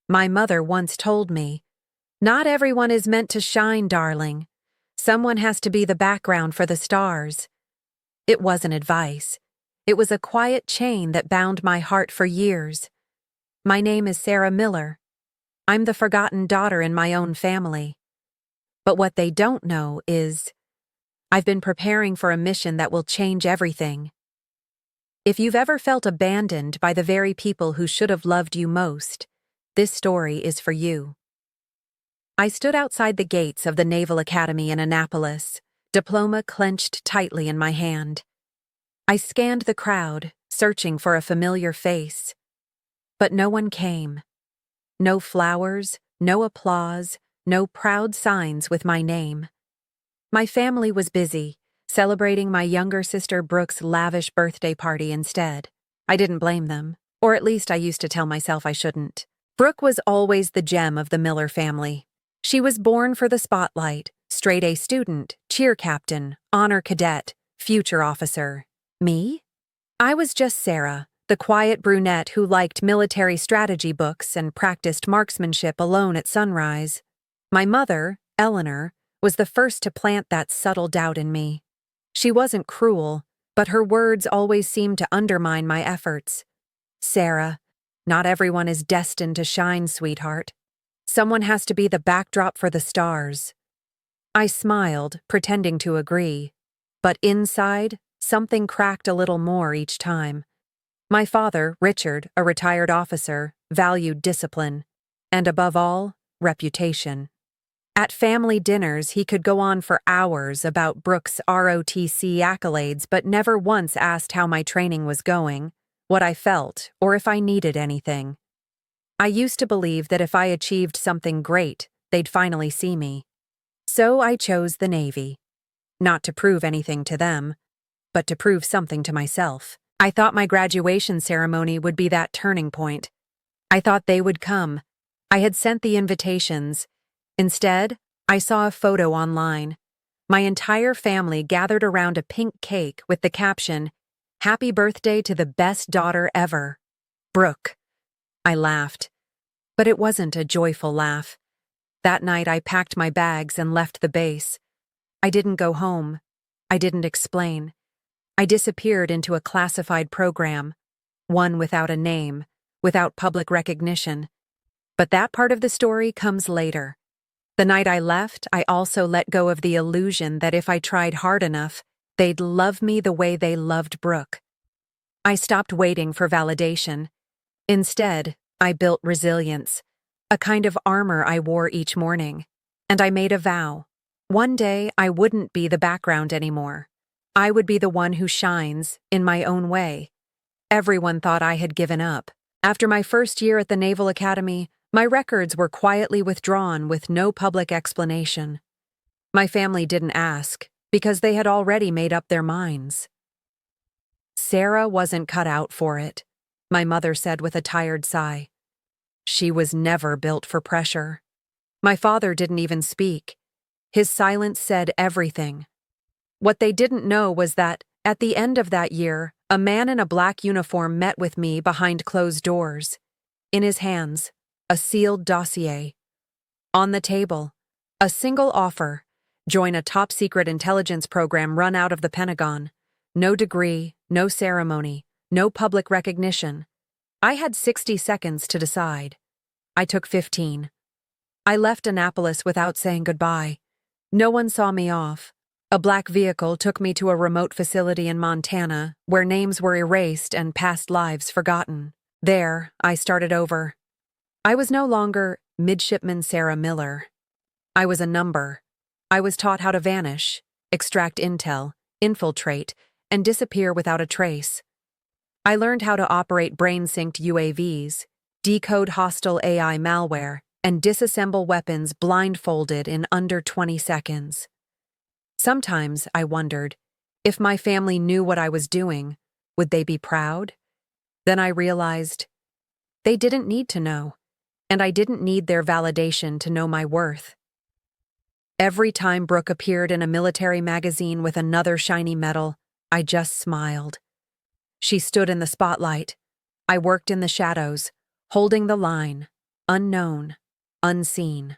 My mother once told me, "Not everyone is meant to shine, darling. Someone has to be the background for the stars." It wasn't advice. It was a quiet chain that bound my heart for years. My name is Sarah Miller. I'm the forgotten daughter in my own family. But what they don't know is, I've been preparing for a mission that will change everything. If you've ever felt abandoned by the very people who should have loved you most, this story is for you. I stood outside the gates of the Naval Academy in Annapolis, diploma clenched tightly in my hand. I scanned the crowd, searching for a familiar face. But no one came. No flowers, no applause, no proud signs with my name. My family was busy, celebrating my younger sister Brooke's lavish birthday party instead. I didn't blame them, or at least I used to tell myself I shouldn't. Brooke was always the gem of the Miller family. She was born for the spotlight, straight-A student, cheer captain, honor cadet, future officer. Me? I was just Sarah, the quiet brunette who liked military strategy books and practiced marksmanship alone at sunrise. My mother, Eleanor, was the first to plant that subtle doubt in me. She wasn't cruel, but her words always seemed to undermine my efforts. "Sarah, not everyone is destined to shine, sweetheart. Someone has to be the backdrop for the stars." I smiled, pretending to agree. But inside, something cracked a little more each time. My father, Richard, a retired officer, valued discipline, and above all, reputation. At family dinners, he could go on for hours about Brooke's ROTC accolades, but never once asked how my training was going, what I felt, or if I needed anything. I used to believe that if I achieved something great, they'd finally see me. So I chose the Navy. Not to prove anything to them, but to prove something to myself. I thought my graduation ceremony would be that turning point. I thought they would come. I had sent the invitations. Instead, I saw a photo online. My entire family gathered around a pink cake with the caption, "Happy birthday to the best daughter ever, Brooke." I laughed. But it wasn't a joyful laugh. That night I packed my bags and left the base. I didn't go home. I didn't explain. I disappeared into a classified program, one without a name, without public recognition. But that part of the story comes later. The night I left, I also let go of the illusion that if I tried hard enough, they'd love me the way they loved Brooke. I stopped waiting for validation. Instead, I built resilience, a kind of armor I wore each morning. And I made a vow. One day, I wouldn't be the background anymore. I would be the one who shines, in my own way. Everyone thought I had given up. After my first year at the Naval Academy, my records were quietly withdrawn with no public explanation. My family didn't ask, because they had already made up their minds. Sarah wasn't cut out for it, my mother said with a tired sigh. She was never built for pressure. My father didn't even speak. His silence said everything. What they didn't know was that, at the end of that year, a man in a black uniform met with me behind closed doors. In his hands, a sealed dossier. On the table, a single offer: join a top-secret intelligence program run out of the Pentagon. No degree, no ceremony, no public recognition. I had 60 seconds to decide. I took 15. I left Annapolis without saying goodbye. No one saw me off. A black vehicle took me to a remote facility in Montana, where names were erased and past lives forgotten. There, I started over. I was no longer Midshipman Sarah Miller. I was a number. I was taught how to vanish, extract intel, infiltrate, and disappear without a trace. I learned how to operate brain-synced UAVs, decode hostile AI malware, and disassemble weapons blindfolded in under 20 seconds. Sometimes I wondered, if my family knew what I was doing, would they be proud? Then I realized they didn't need to know, and I didn't need their validation to know my worth. Every time Brooke appeared in a military magazine with another shiny medal, I just smiled. She stood in the spotlight. I worked in the shadows, holding the line, unknown, unseen.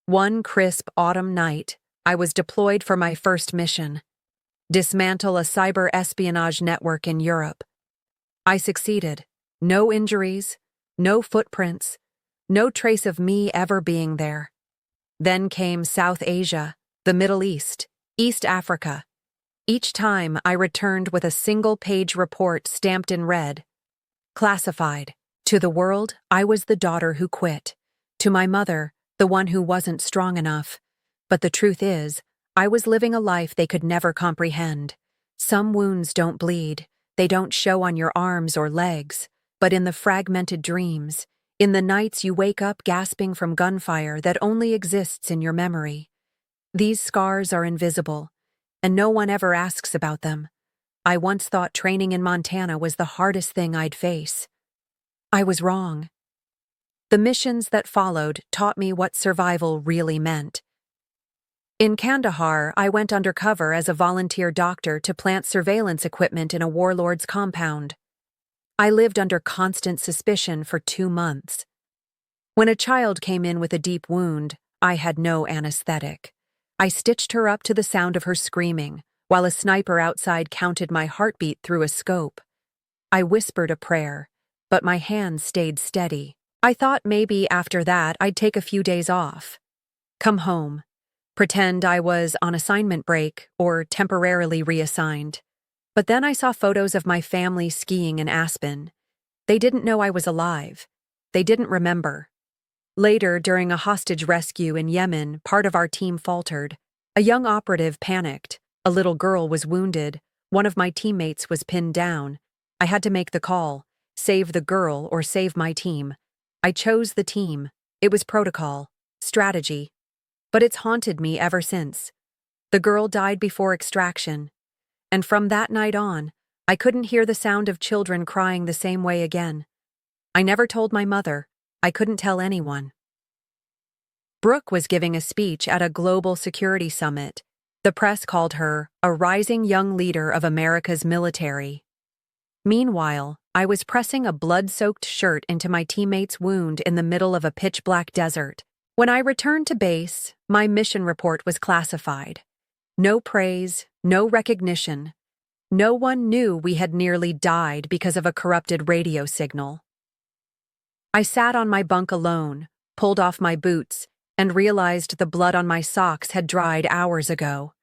One crisp autumn night, I was deployed for my first mission: dismantle a cyber espionage network in Europe. I succeeded. No injuries, no footprints, no trace of me ever being there. Then came South Asia, the Middle East, East Africa. Each time I returned with a single-page report stamped in red. Classified. To the world, I was the daughter who quit. To my mother, the one who wasn't strong enough. But the truth is, I was living a life they could never comprehend. Some wounds don't bleed. They don't show on your arms or legs, but in the fragmented dreams, in the nights you wake up gasping from gunfire that only exists in your memory. These scars are invisible, and no one ever asks about them. I once thought training in Montana was the hardest thing I'd face. I was wrong. The missions that followed taught me what survival really meant. In Kandahar, I went undercover as a volunteer doctor to plant surveillance equipment in a warlord's compound. I lived under constant suspicion for 2 months. When a child came in with a deep wound, I had no anesthetic. I stitched her up to the sound of her screaming, while a sniper outside counted my heartbeat through a scope. I whispered a prayer, but my hands stayed steady. I thought maybe after that I'd take a few days off. Come home. Pretend I was on assignment break or temporarily reassigned. But then I saw photos of my family skiing in Aspen. They didn't know I was alive. They didn't remember. Later, during a hostage rescue in Yemen, part of our team faltered. A young operative panicked. A little girl was wounded. One of my teammates was pinned down. I had to make the call: save the girl or save my team. I chose the team. It was protocol, strategy. But it's haunted me ever since. The girl died before extraction. And from that night on, I couldn't hear the sound of children crying the same way again. I never told my mother. I couldn't tell anyone. Brooke was giving a speech at a global security summit. The press called her a rising young leader of America's military. Meanwhile, I was pressing a blood-soaked shirt into my teammate's wound in the middle of a pitch-black desert. When I returned to base, my mission report was classified. No praise, no recognition. No one knew we had nearly died because of a corrupted radio signal. I sat on my bunk alone, pulled off my boots, and realized the blood on my socks had dried hours ago.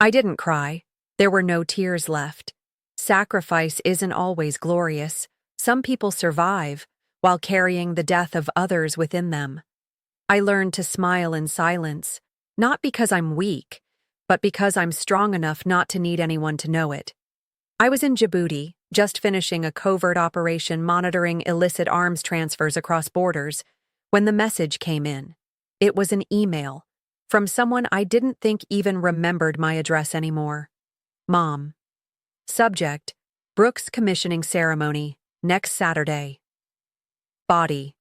I didn't cry. There were no tears left. Sacrifice isn't always glorious. Some people survive while carrying the death of others within them. I learned to smile in silence, not because I'm weak, but because I'm strong enough not to need anyone to know it. I was in Djibouti, just finishing a covert operation monitoring illicit arms transfers across borders, when the message came in. It was an email from someone I didn't think even remembered my address anymore. Mom. Subject: Brooke's commissioning ceremony, next Saturday. Body: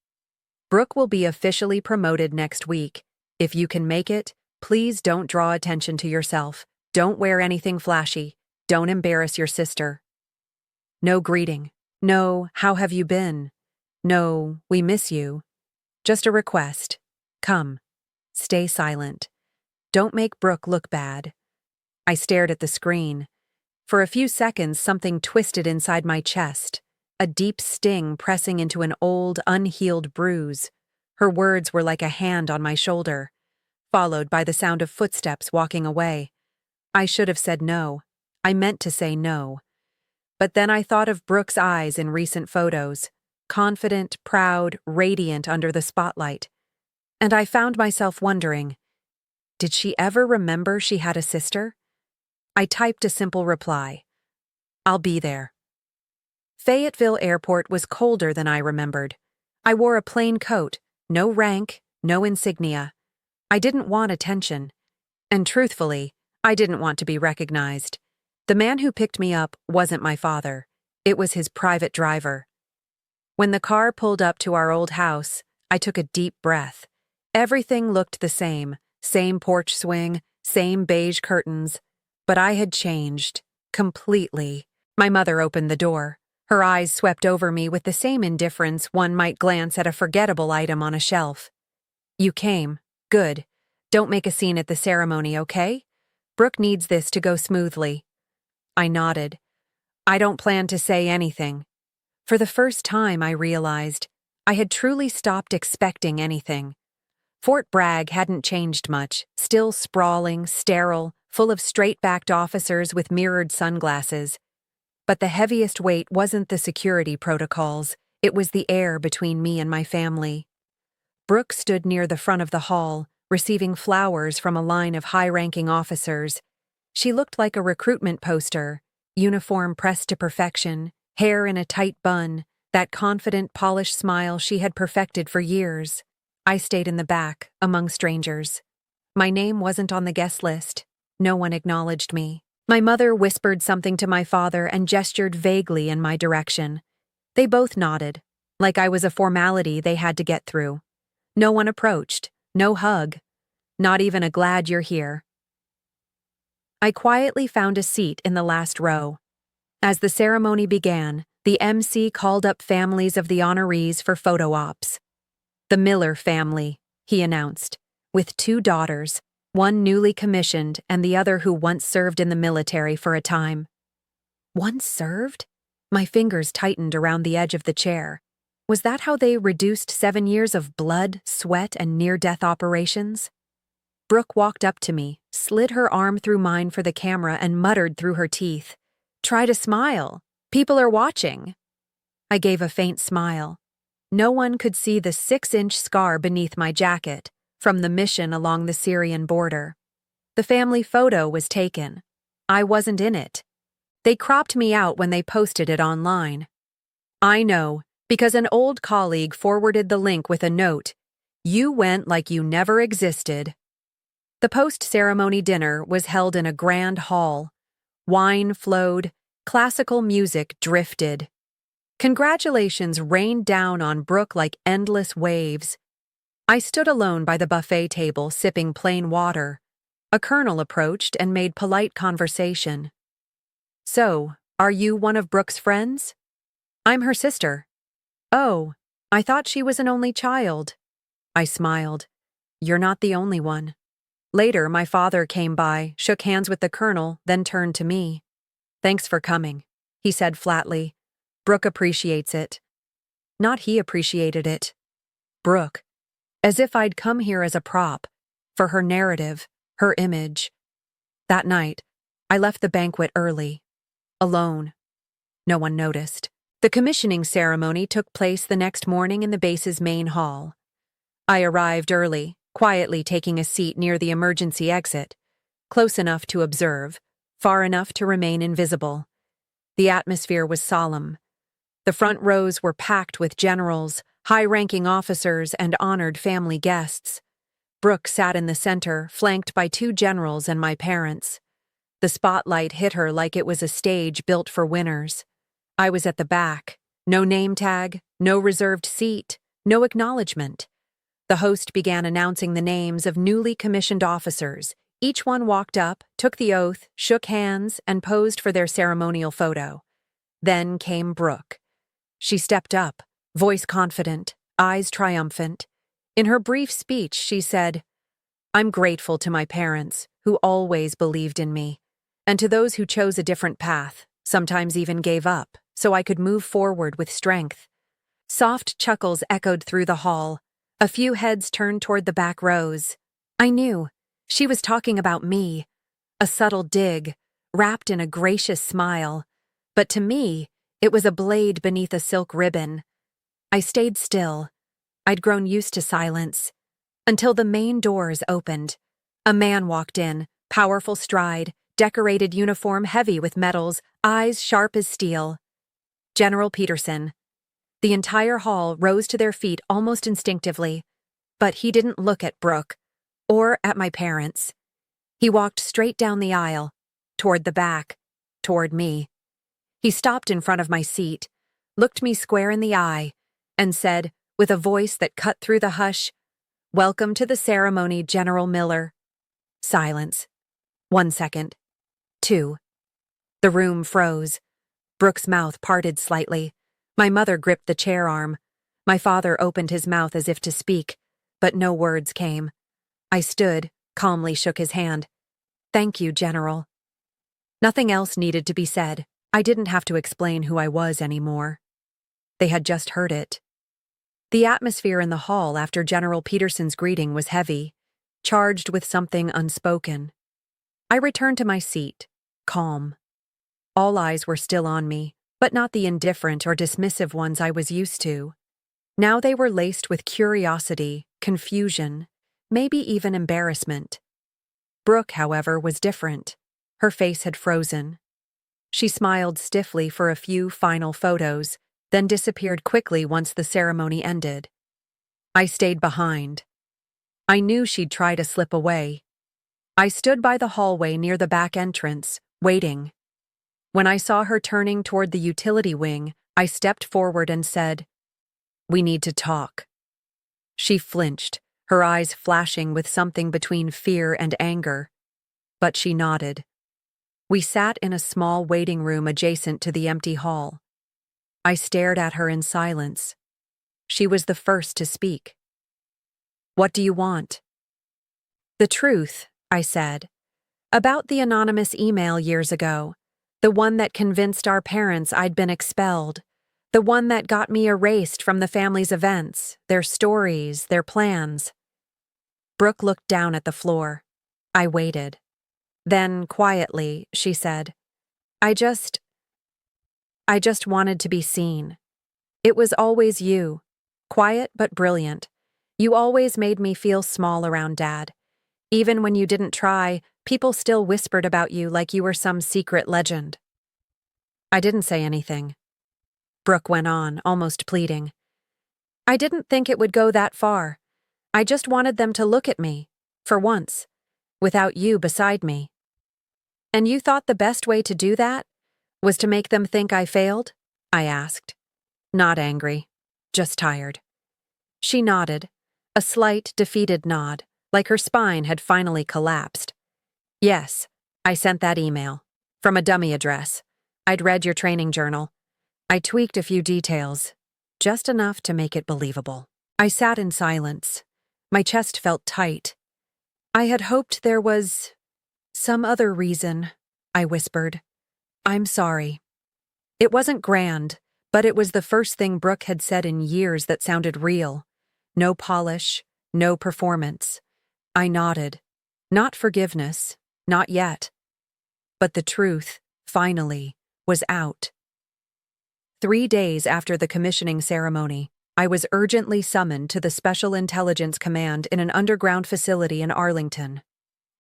Brooke will be officially promoted next week. If you can make it, please don't draw attention to yourself. Don't wear anything flashy. Don't embarrass your sister. No greeting. No, how have you been? No, we miss you. Just a request. Come. Stay silent. Don't make Brooke look bad. I stared at the screen. For a few seconds, something twisted inside my chest. A deep sting pressing into an old, unhealed bruise. Her words were like a hand on my shoulder, followed by the sound of footsteps walking away. I should have said no. I meant to say no. But then I thought of Brooke's eyes in recent photos, confident, proud, radiant under the spotlight. And I found myself wondering, did she ever remember she had a sister? I typed a simple reply: I'll be there. Fayetteville Airport was colder than I remembered. I wore a plain coat, no rank, no insignia. I didn't want attention. And truthfully, I didn't want to be recognized. The man who picked me up wasn't my father. It was his private driver. When the car pulled up to our old house, I took a deep breath. Everything looked the same porch swing, same beige curtains. But I had changed. Completely. My mother opened the door. Her eyes swept over me with the same indifference one might glance at a forgettable item on a shelf. "You came. Good. Don't make a scene at the ceremony, okay? Brooke needs this to go smoothly." I nodded. "I don't plan to say anything." For the first time, I realized I had truly stopped expecting anything. Fort Bragg hadn't changed much, still sprawling, sterile, full of straight-backed officers with mirrored sunglasses. But the heaviest weight wasn't the security protocols, it was the air between me and my family. Brooke stood near the front of the hall, receiving flowers from a line of high-ranking officers. She looked like a recruitment poster, uniform pressed to perfection, hair in a tight bun, that confident, polished smile she had perfected for years. I stayed in the back, among strangers. My name wasn't on the guest list. No one acknowledged me. My mother whispered something to my father and gestured vaguely in my direction. They both nodded, like I was a formality they had to get through. No one approached, no hug, not even a "glad you're here." I quietly found a seat in the last row. As the ceremony began, the MC called up families of the honorees for photo ops. "The Miller family," he announced, with 2 daughters, one newly commissioned and the other who once served in the military for a time. Once served? My fingers tightened around the edge of the chair. Was that how they reduced 7 years of blood, sweat, and near-death operations? Brooke walked up to me, slid her arm through mine for the camera, and muttered through her teeth, "Try to smile. People are watching." I gave a faint smile. No one could see the 6-inch scar beneath my jacket, from the mission along the Syrian border. The family photo was taken. I wasn't in it. They cropped me out when they posted it online. I know, because an old colleague forwarded the link with a note, "You went like you never existed." The post-ceremony dinner was held in a grand hall. Wine flowed, classical music drifted. Congratulations rained down on Brooke like endless waves. I stood alone by the buffet table sipping plain water. A colonel approached and made polite conversation. "So, are you one of Brooke's friends?" "I'm her sister." "Oh, I thought she was an only child." I smiled. "You're not the only one." Later, my father came by, shook hands with the colonel, then turned to me. "Thanks for coming," he said flatly. "Brooke appreciates it." Not he appreciated it. Brooke. As if I'd come here as a prop, for her narrative, her image. That night, I left the banquet early. Alone. No one noticed. The commissioning ceremony took place the next morning in the base's main hall. I arrived early, quietly taking a seat near the emergency exit, close enough to observe, far enough to remain invisible. The atmosphere was solemn. The front rows were packed with generals, high-ranking officers, and honored family guests. Brooke sat in the center, flanked by 2 generals and my parents. The spotlight hit her like it was a stage built for winners. I was at the back. No name tag, no reserved seat, no acknowledgement. The host began announcing the names of newly commissioned officers. Each one walked up, took the oath, shook hands, and posed for their ceremonial photo. Then came Brooke. She stepped up, voice confident, eyes triumphant. In her brief speech, she said, "I'm grateful to my parents, who always believed in me, and to those who chose a different path, sometimes even gave up, so I could move forward with strength." Soft chuckles echoed through the hall. A few heads turned toward the back rows. I knew. She was talking about me. A subtle dig, wrapped in a gracious smile. But to me, it was a blade beneath a silk ribbon. I stayed still. I'd grown used to silence. Until the main doors opened. A man walked in, powerful stride, decorated uniform heavy with medals, eyes sharp as steel. General Peterson. The entire hall rose to their feet almost instinctively, but he didn't look at Brooke, or at my parents. He walked straight down the aisle, toward the back, toward me. He stopped in front of my seat, looked me square in the eye, and said, with a voice that cut through the hush, "Welcome to the ceremony, General Miller." Silence. 1 second. 2. The room froze. Brooke's mouth parted slightly. My mother gripped the chair arm. My father opened his mouth as if to speak, but no words came. I stood, calmly shook his hand. Thank you, General. Nothing else needed to be said. I didn't have to explain who I was anymore. They had just heard it. The atmosphere in the hall after General Peterson's greeting was heavy, charged with something unspoken. I returned to my seat, calm. All eyes were still on me, but not the indifferent or dismissive ones I was used to. Now they were laced with curiosity, confusion, maybe even embarrassment. Brooke, however, was different. Her face had frozen. She smiled stiffly for a few final photos, then disappeared quickly once the ceremony ended. I stayed behind. I knew she'd try to slip away. I stood by the hallway near the back entrance, waiting. When I saw her turning toward the utility wing, I stepped forward and said, "We need to talk." She flinched, her eyes flashing with something between fear and anger. But she nodded. We sat in a small waiting room adjacent to the empty hall. I stared at her in silence. She was the first to speak. "What do you want?" "The truth," I said. "About the anonymous email years ago. The one that convinced our parents I'd been expelled. The one that got me erased from the family's events, their stories, their plans." Brooke looked down at the floor. I waited. Then, quietly, she said, I just wanted to be seen. It was always you. Quiet but brilliant. You always made me feel small around Dad. Even when you didn't try, people still whispered about you like you were some secret legend." I didn't say anything. Brooke went on, almost pleading. "I didn't think it would go that far. I just wanted them to look at me, for once, without you beside me." "And you thought the best way to do that was to make them think I failed?" I asked. Not angry, just tired. She nodded, a slight, defeated nod, like her spine had finally collapsed. "Yes, I sent that email. From a dummy address. I'd read your training journal. I tweaked a few details, just enough to make it believable." I sat in silence. My chest felt tight. "I had hoped there was some other reason," I whispered. "I'm sorry." It wasn't grand, but it was the first thing Brooke had said in years that sounded real. No polish, no performance. I nodded. Not forgiveness, not yet. But the truth, finally, was out. 3 days after the commissioning ceremony, I was urgently summoned to the Special Intelligence Command in an underground facility in Arlington.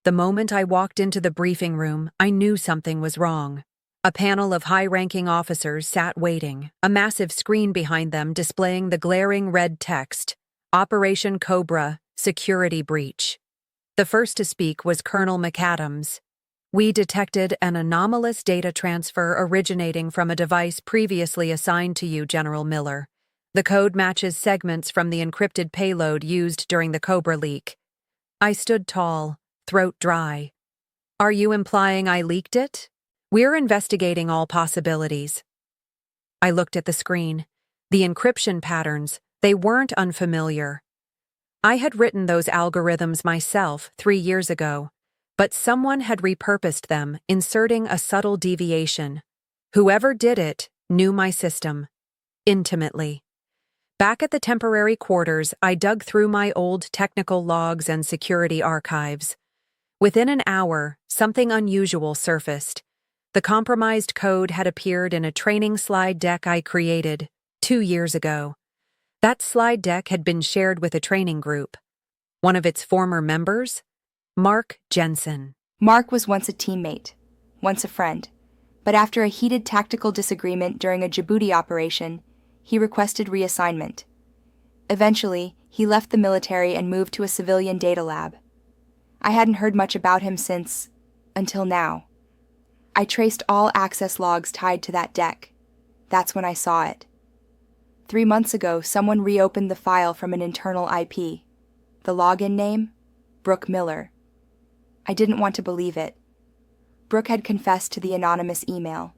The moment I walked into the briefing room, I knew something was wrong. A panel of high-ranking officers sat waiting, a massive screen behind them displaying the glaring red text, Operation Cobra, Security Breach. The first to speak was Colonel McAdams. "We detected an anomalous data transfer originating from a device previously assigned to you, General Miller. The code matches segments from the encrypted payload used during the Cobra leak." I stood tall, throat dry. "Are you implying I leaked it? We're investigating all possibilities." I looked at the screen. The encryption patterns, they weren't unfamiliar. I had written those algorithms myself 3 years ago, but someone had repurposed them, inserting a subtle deviation. Whoever did it knew my system, intimately. Back at the temporary quarters, I dug through my old technical logs and security archives. Within an hour, something unusual surfaced. The compromised code had appeared in a training slide deck I created 2 years ago. That slide deck had been shared with a training group. One of its former members? Mark Jensen. Mark was once a teammate, once a friend, but after a heated tactical disagreement during a Djibouti operation, he requested reassignment. Eventually, he left the military and moved to a civilian data lab. I hadn't heard much about him until now. I traced all access logs tied to that deck. That's when I saw it. 3 months ago, someone reopened the file from an internal IP. The login name? Brooke Miller. I didn't want to believe it. Brooke had confessed to the anonymous email.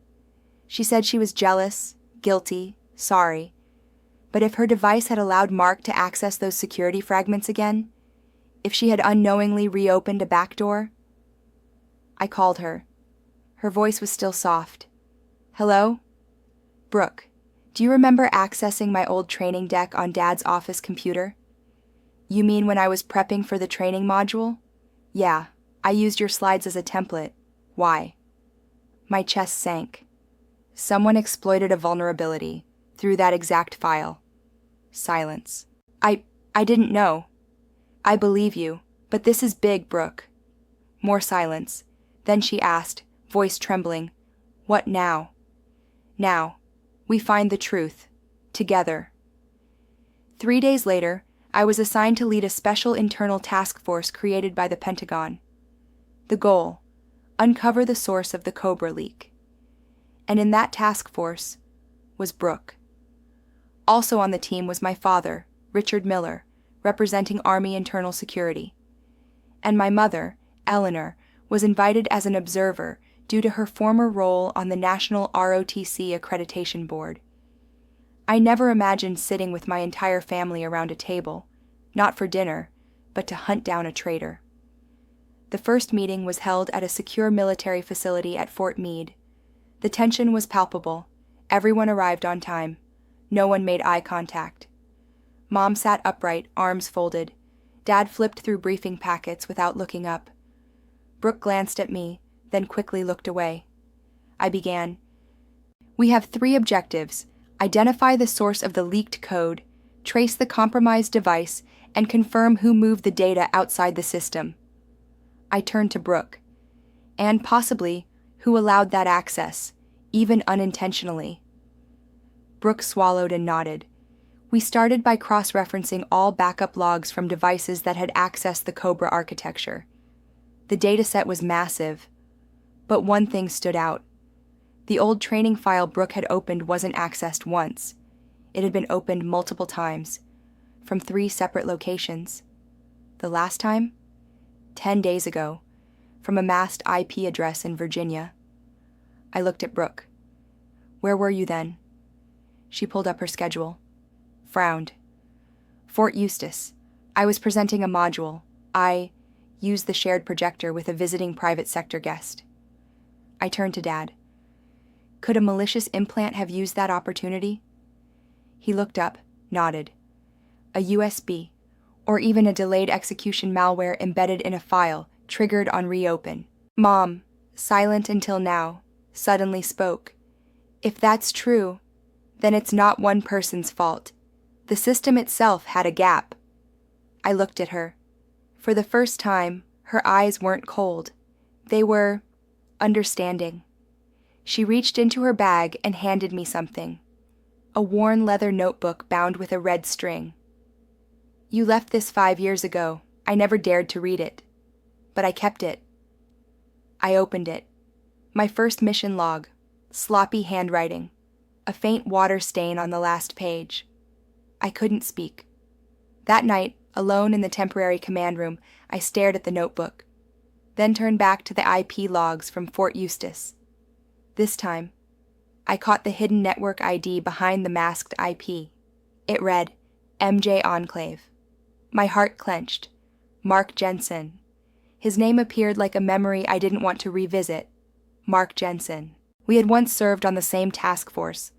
She said she was jealous, guilty, sorry. But if her device had allowed Mark to access those security fragments again, if she had unknowingly reopened a back door, I called her. Her voice was still soft. Hello? Brooke, do you remember accessing my old training deck on Dad's office computer? You mean when I was prepping for the training module? Yeah, I used your slides as a template. Why? My chest sank. Someone exploited a vulnerability through that exact file. Silence. I didn't know. I believe you, but this is big, Brooke. More silence. Then she asked, voice trembling, What now? Now, we find the truth. Together. 3 days later, I was assigned to lead a special internal task force created by the Pentagon. The goal: uncover the source of the Cobra leak. And in that task force was Brooke. Also on the team was my father, Richard Miller, representing Army Internal Security. And my mother, Eleanor, was invited as an observer due to her former role on the National ROTC Accreditation Board. I never imagined sitting with my entire family around a table, not for dinner, but to hunt down a traitor. The first meeting was held at a secure military facility at Fort Meade. The tension was palpable. Everyone arrived on time. No one made eye contact. Mom sat upright, arms folded. Dad flipped through briefing packets without looking up. Brooke glanced at me, then quickly looked away. I began. We have 3 objectives: identify the source of the leaked code, trace the compromised device, and confirm who moved the data outside the system. I turned to Brooke. And possibly, who allowed that access, even unintentionally. Brooke swallowed and nodded. We started by cross-referencing all backup logs from devices that had accessed the Cobra architecture. The dataset was massive, but one thing stood out. The old training file Brooke had opened wasn't accessed once. It had been opened multiple times, from 3 separate locations. The last time? 10 days ago, from a masked IP address in Virginia. I looked at Brooke. Where were you then? She pulled up her schedule. Frowned. Fort Eustis. I was presenting a module. I used the shared projector with a visiting private sector guest. I turned to Dad. Could a malicious implant have used that opportunity? He looked up, nodded. A USB, or even a delayed execution malware embedded in a file, triggered on reopen. Mom, silent until now, suddenly spoke. If that's true, then it's not one person's fault. The system itself had a gap. I looked at her. For the first time, her eyes weren't cold. They were understanding. She reached into her bag and handed me something. A worn leather notebook bound with a red string. You left this 5 years ago. I never dared to read it. But I kept it. I opened it. My first mission log. Sloppy handwriting. A faint water stain on the last page. I couldn't speak. That night, alone in the temporary command room, I stared at the notebook, then turned back to the IP logs from Fort Eustis. This time, I caught the hidden network ID behind the masked IP. It read, MJ Enclave. My heart clenched. Mark Jensen. His name appeared like a memory I didn't want to revisit. Mark Jensen. We had once served on the same task force,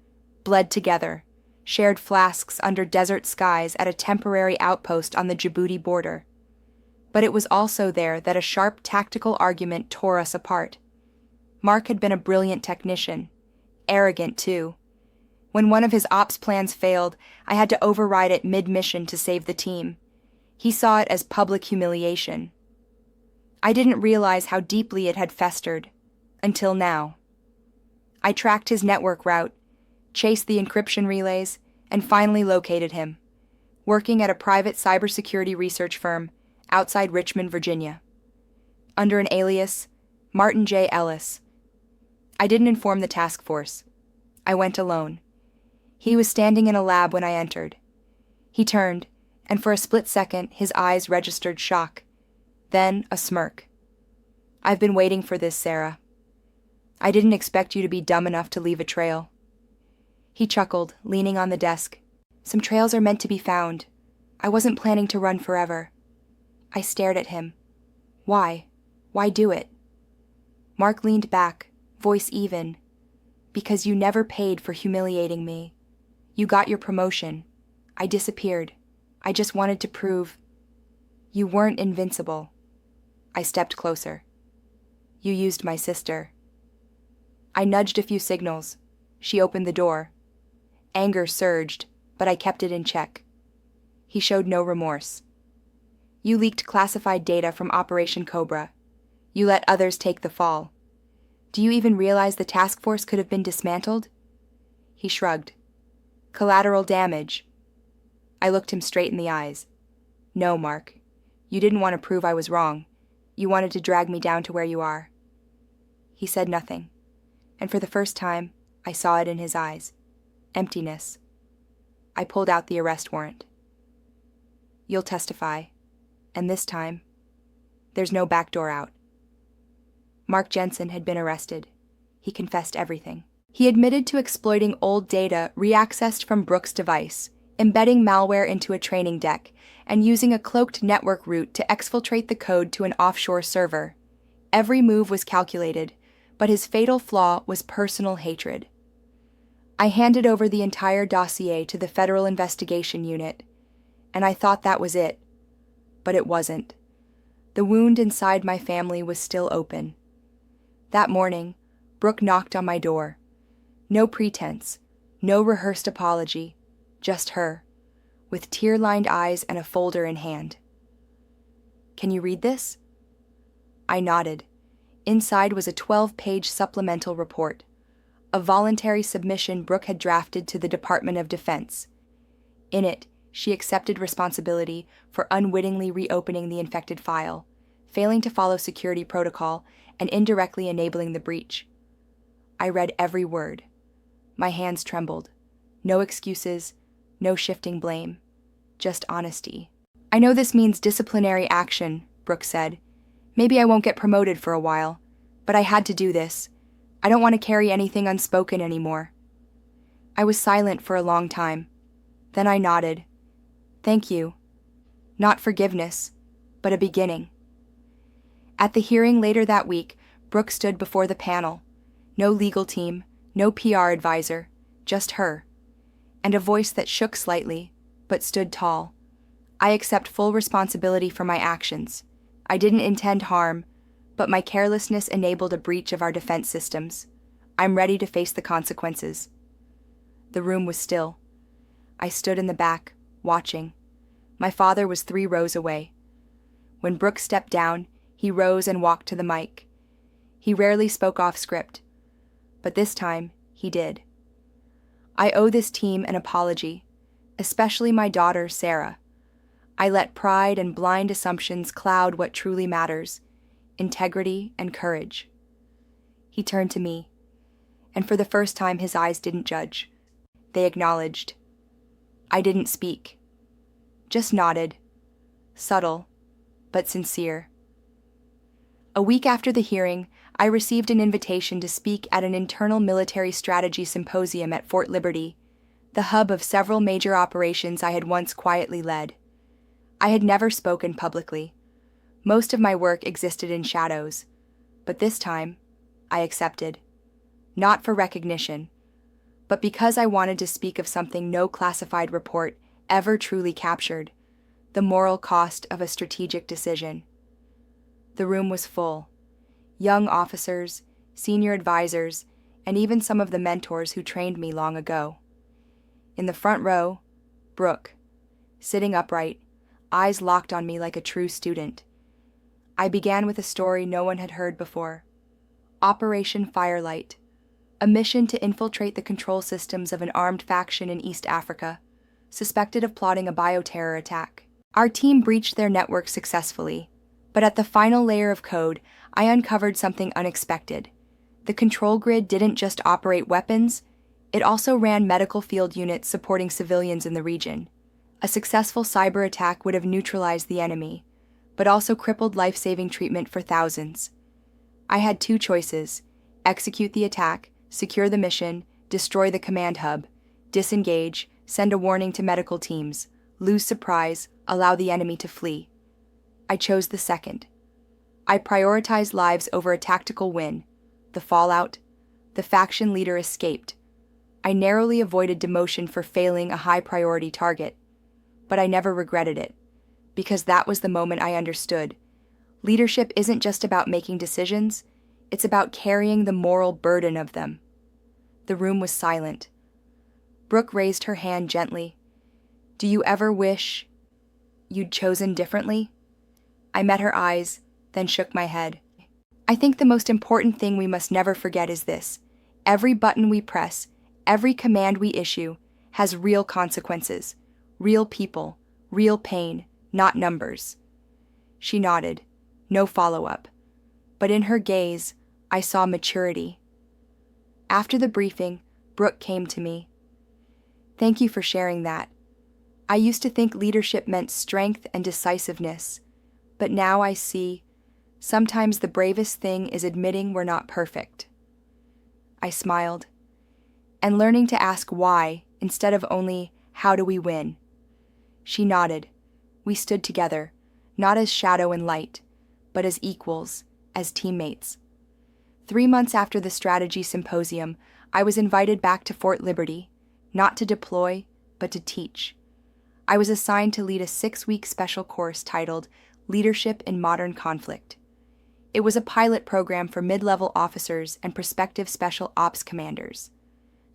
bled together, shared flasks under desert skies at a temporary outpost on the Djibouti border. But it was also there that a sharp tactical argument tore us apart. Mark had been a brilliant technician, arrogant too. When one of his ops plans failed, I had to override it mid-mission to save the team. He saw it as public humiliation. I didn't realize how deeply it had festered, until now. I tracked his network route, chased the encryption relays, and finally located him, working at a private cybersecurity research firm outside Richmond, Virginia. Under an alias, Martin J. Ellis. I didn't inform the task force. I went alone. He was standing in a lab when I entered. He turned, and for a split second his eyes registered shock, then a smirk. I've been waiting for this, Sarah. I didn't expect you to be dumb enough to leave a trail. He chuckled, leaning on the desk. Some trails are meant to be found. I wasn't planning to run forever. I stared at him. Why? Why do it? Mark leaned back, voice even. Because you never paid for humiliating me. You got your promotion. I disappeared. I just wanted to prove you weren't invincible. I stepped closer. You used my sister. I nudged a few signals. She opened the door. Anger surged, but I kept it in check. He showed no remorse. You leaked classified data from Operation Cobra. You let others take the fall. Do you even realize the task force could have been dismantled? He shrugged. Collateral damage. I looked him straight in the eyes. No, Mark. You didn't want to prove I was wrong. You wanted to drag me down to where you are. He said nothing, and for the first time, I saw it in his eyes. Emptiness. I pulled out the arrest warrant. You'll testify, and this time, there's no back door out. Mark Jensen had been arrested. He confessed everything. He admitted to exploiting old data reaccessed from Brooke's device, embedding malware into a training deck, and using a cloaked network route to exfiltrate the code to an offshore server. Every move was calculated, but his fatal flaw was personal hatred. I handed over the entire dossier to the Federal Investigation Unit, and I thought that was it. But it wasn't. The wound inside my family was still open. That morning, Brooke knocked on my door. No pretense, no rehearsed apology, just her, with tear-lined eyes and a folder in hand. Can you read this? I nodded. Inside was a 12-page supplemental report, a voluntary submission Brooke had drafted to the Department of Defense. In it, she accepted responsibility for unwittingly reopening the infected file, failing to follow security protocol, and indirectly enabling the breach. I read every word. My hands trembled. No excuses, no shifting blame, just honesty. I know this means disciplinary action, Brooke said. Maybe I won't get promoted for a while, but I had to do this. I don't want to carry anything unspoken anymore. I was silent for a long time. Then I nodded. Thank you. Not forgiveness, but a beginning. At the hearing later that week, Brooke stood before the panel. No legal team, no PR advisor, just her. And a voice that shook slightly, but stood tall. I accept full responsibility for my actions. I didn't intend harm, but my carelessness enabled a breach of our defense systems. I'm ready to face the consequences. The room was still. I stood in the back, watching. My father was 3 rows away. When Brooke stepped down, he rose and walked to the mic. He rarely spoke off script, but this time, he did. I owe this team an apology, especially my daughter, Sarah. I let pride and blind assumptions cloud what truly matters, integrity and courage. He turned to me, and for the first time his eyes didn't judge. They acknowledged. I didn't speak, just nodded, subtle, but sincere. A week after the hearing, I received an invitation to speak at an internal military strategy symposium at Fort Liberty, the hub of several major operations I had once quietly led. I had never spoken publicly. Most of my work existed in shadows, but this time, I accepted. Not for recognition, but because I wanted to speak of something no classified report ever truly captured, the moral cost of a strategic decision. The room was full. Young officers, senior advisors, and even some of the mentors who trained me long ago. In the front row, Brooke, sitting upright, eyes locked on me like a true student. I began with a story no one had heard before. Operation Firelight, a mission to infiltrate the control systems of an armed faction in East Africa, suspected of plotting a bioterror attack. Our team breached their network successfully, but at the final layer of code, I uncovered something unexpected. The control grid didn't just operate weapons, it also ran medical field units supporting civilians in the region. A successful cyber attack would have neutralized the enemy, but also crippled life-saving treatment for thousands. I had 2 choices, execute the attack, secure the mission, destroy the command hub, disengage, send a warning to medical teams, lose surprise, allow the enemy to flee. I chose the second. I prioritized lives over a tactical win. The fallout, the faction leader escaped. I narrowly avoided demotion for failing a high-priority target, but I never regretted it, because that was the moment I understood. Leadership isn't just about making decisions, it's about carrying the moral burden of them. The room was silent. Brooke raised her hand gently. Do you ever wish you'd chosen differently? I met her eyes, then shook my head. I think the most important thing we must never forget is this. Every button we press, every command we issue, has real consequences, real people, real pain, not numbers. She nodded, no follow-up. But in her gaze, I saw maturity. After the briefing, Brooke came to me. Thank you for sharing that. I used to think leadership meant strength and decisiveness, but now I see sometimes the bravest thing is admitting we're not perfect. I smiled, and learning to ask why instead of only how do we win. She nodded. We stood together, not as shadow and light, but as equals, as teammates. 3 months after the strategy symposium, I was invited back to Fort Liberty, not to deploy, but to teach. I was assigned to lead a 6-week special course titled Leadership in Modern Conflict. It was a pilot program for mid-level officers and prospective special ops commanders.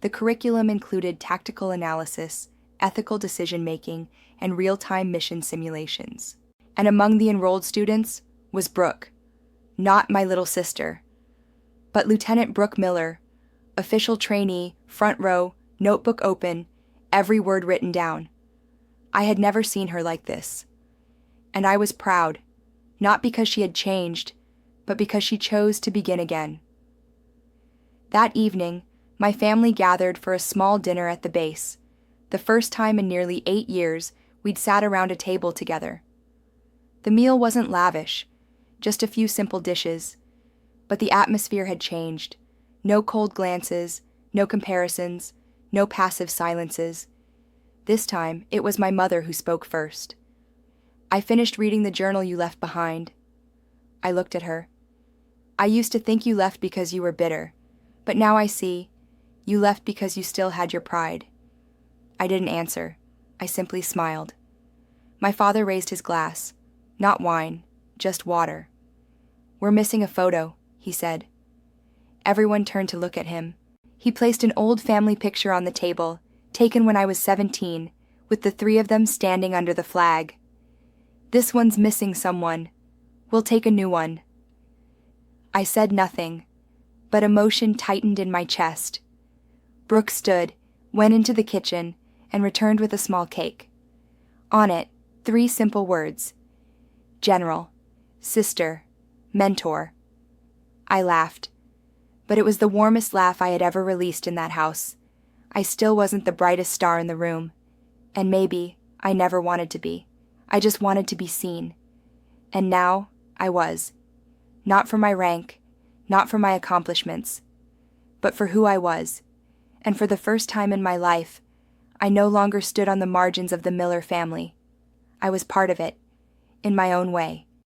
The curriculum included tactical analysis, ethical decision-making, and real-time mission simulations. And among the enrolled students was Brooke, not my little sister, but Lieutenant Brooke Miller, official trainee, front row, notebook open, every word written down. I had never seen her like this. And I was proud, not because she had changed, but because she chose to begin again. That evening, my family gathered for a small dinner at the base, the first time in nearly 8 years we'd sat around a table together. The meal wasn't lavish, just a few simple dishes, but the atmosphere had changed. No cold glances, no comparisons, no passive silences. This time, it was my mother who spoke first. I finished reading the journal you left behind. I looked at her. I used to think you left because you were bitter, but now I see, you left because you still had your pride. I didn't answer. I simply smiled. My father raised his glass. Not wine, just water. We're missing a photo, he said. Everyone turned to look at him. He placed an old family picture on the table, taken when I was 17, with the 3 of them standing under the flag. This one's missing someone. We'll take a new one. I said nothing, but emotion tightened in my chest. Brooke stood, went into the kitchen, and returned with a small cake. On it, 3 simple words: General, Sister, Mentor. I laughed, but it was the warmest laugh I had ever released in that house. I still wasn't the brightest star in the room, and maybe I never wanted to be. I just wanted to be seen. And now I was. Not for my rank, not for my accomplishments, but for who I was. And for the first time in my life, I no longer stood on the margins of the Miller family. I was part of it, in my own way.